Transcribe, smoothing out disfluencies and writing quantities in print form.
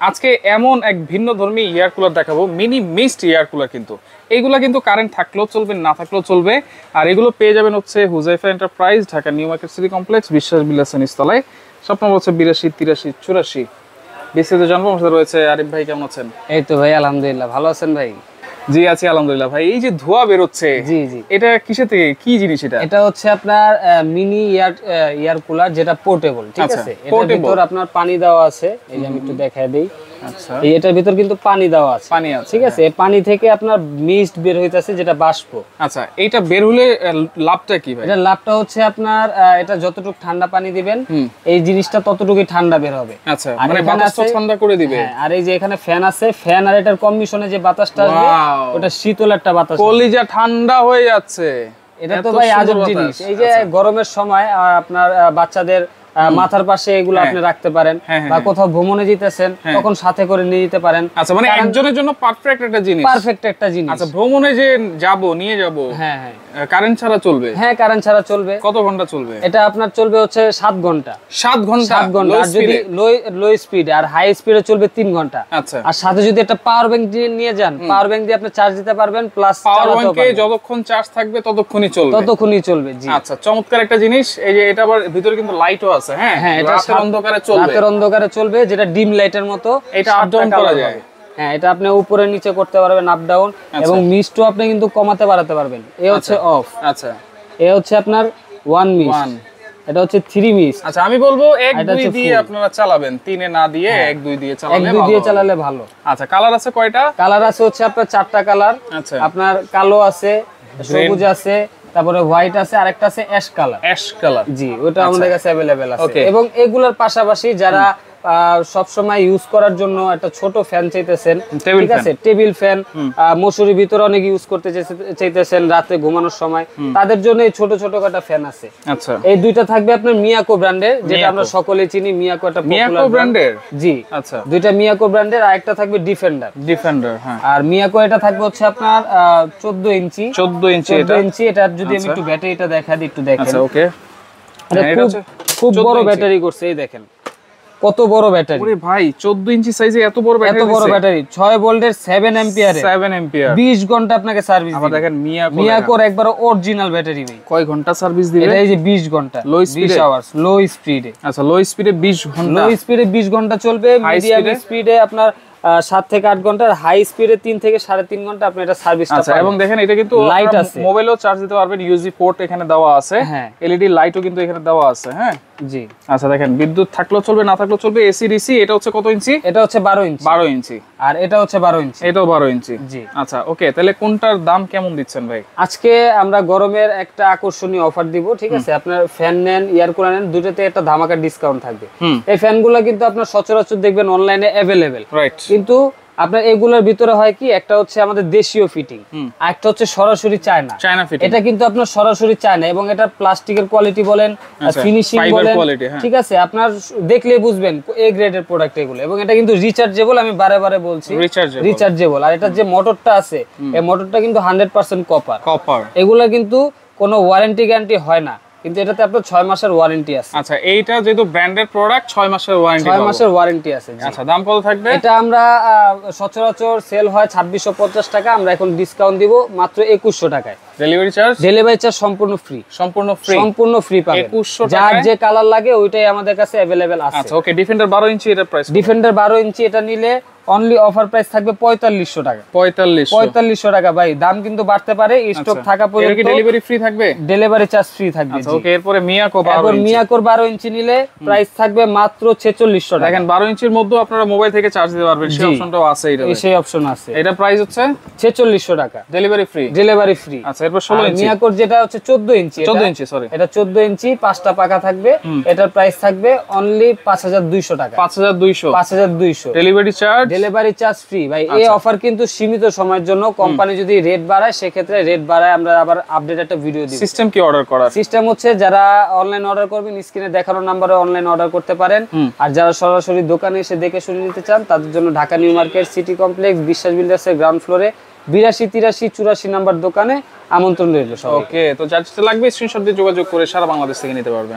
আজকে এমন এক ভিন্নধর্মী এয়ার কুলার দেখাবো, মিনি মিস্ট এয়ার কুলার। কিন্তু এইগুলা কিন্তু কারেন্ট থাকলেও চলবে, না থাকলেও চলবে। আর এগুলো পেয়ে যাবেন হচ্ছে Huzaifa enterprise, Dhaka new market city complex, বিশ্বাস বিলাসের নিচতলায়। স্বপ্ন হচ্ছে 82 83 84। বিস্তারিত জানবো। আমার সাথে রয়েছে আরিফ ভাই, কেমন আছেন? এই তো ভাই আলহামদুলিল্লাহ, ভালো আছেন ভাই? জি আছি আলহামদুলিল্লাহ। ভাই এই যে ধোঁয়া বের হচ্ছে, জি জি, এটা কিসের থেকে, কি জিনিস এটা? এটা হচ্ছে আপনার মিনি এয়ার কুলার, যেটা পোর্টেবল, ঠিক আছে? এটার ভিতর আপনার পানি দেওয়া আছে, এই যে আমি একটু দেখাই দেই। আচ্ছা, এটার ভিতর কিন্তু পানি দেওয়া আছে, পানি আছে, ঠিক আছে? পানি থেকে আপনার মিস্ট বের হইতাছে, যেটা বাষ্প। আচ্ছা, এইটা বের হলে লাভটা কি ভাই? এটা লাভটা হচ্ছে আপনার এটা যতটুকু ঠান্ডা পানি দিবেন, এই জিনিসটা ততটুকুই ঠান্ডা বের হবে। আচ্ছা, মানে বাতাসটা ঠান্ডা করে দিবে। আর এই যে এখানে ফ্যান আছে, ফ্যান আর এটার কম্বিনেশনে যে বাতাসটা আসবে, ওটা শীতল একটা বাতাস, কলিজা ঠান্ডা হয়ে যাচ্ছে। এটা তো ভাই আজব জিনিস। এই যে গরমের সময় আপনার বাচ্চাদের মাথার পাশে এগুলো আপনি রাখতে পারেন, বা কোথাও ভ্রমণে যেতেছেন তখন সাথে করে নিয়ে যেতে পারেন। আচ্ছা, মানে একজনের জন্য পারফেক্ট একটা জিনিস, পারফেক্ট একটা জিনিস। আচ্ছা, ভ্রমণে যে নিয়ে যাব, হ্যাঁ হ্যাঁ, কারেন্ট ছাড়া চলবে? হ্যাঁ, কারেন্ট ছাড়া চলবে। কত ঘন্টা চলবে এটা? আপনার চলবে হচ্ছে 7 ঘন্টা। 7 ঘন্টা? 7 ঘন্টা। আর যদি লো স্পিড আর হাই স্পিডে চলবে 3 ঘন্টা। আচ্ছা, আর সাথে যদি একটা পাওয়ার ব্যাংক নিয়ে যান, পাওয়ার ব্যাংক দিয়ে আপনি চার্জ দিতে পারবেন, প্লাস পাওয়ার ব্যাংকে যতক্ষণ চার্জ থাকবে ততক্ষণই চলবে। জি, আচ্ছা, চমৎকার একটা জিনিস। এই যে এটা আবার ভিতরে কিন্তু লাইটও আছে। হ্যাঁ হ্যাঁ, এটা রাতের অন্ধকারে চলবে, যেটা ডিম লাইটের মতো। এটা আপ ডাউন করা যায়। হ্যাঁ, এটা আপনি উপরে নিচে করতে পারবেন, আপ ডাউন, এবং মিস্টও আপনি কিন্তু কমাতে বাড়াতে পারবেন। এই হচ্ছে অফ। আচ্ছা, এই হচ্ছে আপনার 1 মিস্ট, এটা হচ্ছে 3 মিস্ট। আচ্ছা, আমি বলবো 1 2 দিয়ে আপনারা চালাবেন, 3 এ না দিয়ে 1 2 দিয়ে চালালে ভালো। আচ্ছা, কালার আছে কয়টা? কালার আছে হচ্ছে আপনার 4টা কালার। আচ্ছা, আপনার কালো আছে, সবুজ আছে, তারপরে হোয়াইট আছে, আরেকটা আছে অ্যাশ কালার। জি, ওটা আমাদের কাছে अवेलेबल আছে। এবং এগুলোর পাশাপাশি যারা সব সময় ইউজ করার জন্য একটা ছোট ফ্যান চাইতেছেন, ঠিক আছে, টেবিল ফ্যান, মশুরির ভিতরে অনেক ইউজ করতে চাইতেছেন রাতে ঘুমানোর সময়, তাদের জন্য এই ছোট ছোট একটা ফ্যান আছে। আচ্ছা, এই দুইটা থাকবে আপনার মিয়াকো ব্র্যান্ডের, যেটা আমরা সকলেই চিনি। মিয়াকো একটা পপুলার ব্র্যান্ডের। জি, আচ্ছা, দুইটা মিয়াকো ব্র্যান্ডের, আর একটা থাকবে ডিফেন্ডার। হ্যাঁ, আর মিয়াকো এটা থাকবে হচ্ছে আপনার 14 ইঞ্চি। এটা যদি আমি একটু ব্যাটারিটা দেখাই দিই, একটু দেখেন। আচ্ছা, ওকে, খুব বড় ব্যাটারি করছে, এই দেখেন কত বড় ব্যাটারি। ওরে ভাই, 14 ইঞ্চি সাইজে এত বড় ব্যাটারি। 6 ভোল্টের 7 অ্যাম্পিয়ার 20 ঘন্টা আপনাকে সার্ভিস দিবে। আবার দেখেন মিয়াকোর একবার অরিজিনাল ব্যাটারি ভাই। কয় ঘন্টা সার্ভিস দিবে? এটা এই যে 20 ঘন্টা, 20 আওয়ার্স লো স্পিডে। আচ্ছা, লো স্পিডে 20 ঘন্টা, 20 ঘন্টা চলবে। মিডিয়াম স্পিডে আপনার 7 থেকে 8 ঘন্টা, হাই স্পিডে 3 থেকে 3.5 ঘন্টা আপনি এটা সার্ভিসটা পাবেন। এবং দেখেন এটা কিন্তু লাইট আছে, মোবাইলও চার্জ দিতে পারবেন, ইউএসবি পোর্ট এখানে দেওয়া আছে, এলইডি লাইটও কিন্তু এখানে দেওয়া আছে। হ্যাঁ জি, আচ্ছা, দেখেন বিদ্যুৎ থাকলেও চলবে, না থাকলেও চলবে। AC DC. এটা হচ্ছে কত ইঞ্চি? এটা হচ্ছে 12 ইঞ্চি। আর এটা হচ্ছে 12 ইঞ্চি। এটাও 12 ইঞ্চি। জি, আচ্ছা, ওকে, তাহলে কোনটার দাম কেমন দিচ্ছেন ভাই? আজকে আমরা গরমের একটা আকর্ষণীয় অফার দিব, ঠিক আছে? আপনার ফ্যান নেন, এয়ার কুলার নেন, দুটোতে একটা ধামাকা ডিসকাউন্ট থাকবে। এই ফ্যানগুলো কিন্তু আপনার সচরাচর দেখবেন অনলাইনে अवेलेबल, রাইট? কিন্তু আপনার এগুলোর ভিতরে হয় কি, একটা হচ্ছে আমাদের দেশীয় ফিটিং, আর একটা হচ্ছে সরাসরি চায়না ফিটিং। এটা কিন্তু আপনার সরাসরি চায়না, এবং এটা প্লাস্টিকের কোয়ালিটি বলেন, ফিনিশিং বলেন, ঠিক আছে, আপনার দেখলেই বুঝবেন এ গ্রেডের প্রোডাক্ট এগুলো। এবং এটা কিন্তু রিচার্জেবল, আমি বারে বলছি, রিচার্জেবল। আর এটা যে মোটরটা আছে, এই মোটরটা কিন্তু 100% কপার। এগুলা কিন্তু কোনো ওয়ারেন্টি গ্যারান্টি হয় না, কিন্তু এটাতে আপনার 6 মাসের ওয়ারেন্টি আছে। আচ্ছা, এইটা যেহেতু ব্র্যান্ডেড প্রোডাক্ট, 6 মাসের ওয়ারেন্টি আছে। আচ্ছা, দাম কত থাকবে? এটা আমরা সচরাচর সেল হয় 2650 টাকা, আমরা এখন ডিসকাউন্ট দিব মাত্র 2100 টাকায়। ডেলিভারি চার্জ সম্পূর্ণ ফ্রি পাবেন। 2100 টাকা, যার যে কালার লাগে ওইটাই আমাদের কাছে अवेलेबल আছে। আচ্ছা, ওকে, ডিফেন্ডার 12 ইঞ্চি, এটার প্রাইস? ডিফেন্ডার 12 ইঞ্চি এটা নিলে অনলি অফার প্রাইস থাকবে 4500 টাকা। 4500 টাকা ভাই। দাম কিন্তু বাড়তে পারে, স্টক থাকা পর্যন্ত। ডেলিভারি ফ্রি থাকবে? ডেলিভারি চার্জ ফ্রি থাকবে। আচ্ছা, ওকে, এরপর মিয়াকোর 12 ইঞ্চি নিলে প্রাইস থাকবে মাত্র 4600 টাকা। দেখেন 12 ইঞ্চির মধ্যে আপনারা মোবাইল থেকে চার্জ দিতে পারবেন, সেই অপশনটাও আছে। সেই অপশন আছে। এটা প্রাইস হচ্ছে 4600 টাকা, ডেলিভারি ফ্রি। আচ্ছা, এরপর 16 ইঞ্চি মিয়াকোর, যেটা হচ্ছে 14 ইঞ্চি, সরি, এটা 14 ইঞ্চি, 5টা পাকা থাকবে। এটার প্রাইস থাকবে অনলি 5200 টাকা। 5200 ডেলিভারি চার্জ ফ্রি ভাই। এই অফার কিন্তু সীমিত সময়ের জন্য। কোম্পানি যদি রেট বাড়ায়, সেক্ষেত্রে রেট বাড়ায়, আমরা আবার আপডেট একটা ভিডিও দিব। সিস্টেম কি অর্ডার করার? সিস্টেম হচ্ছে যারা অনলাইন অর্ডার করবেন, স্ক্রিনে দেখানো নম্বরে অনলাইন অর্ডার করতে পারেন। আর যারা সরাসরি দোকানে এসে দেখে শুনে নিতে চান, তাদের জন্য Dhaka new market city complex, বিশ্বাস বিল্ডার্সের গ্রাউন্ড ফ্লোরে 82 83 84 নাম্বার দোকানে আমন্ত্রণ রইল। ওকে, তো যার লাগবে স্ক্রিনশট দিয়ে যোগাযোগ করে সারা বাংলাদেশ থেকে নিতে পারবেন।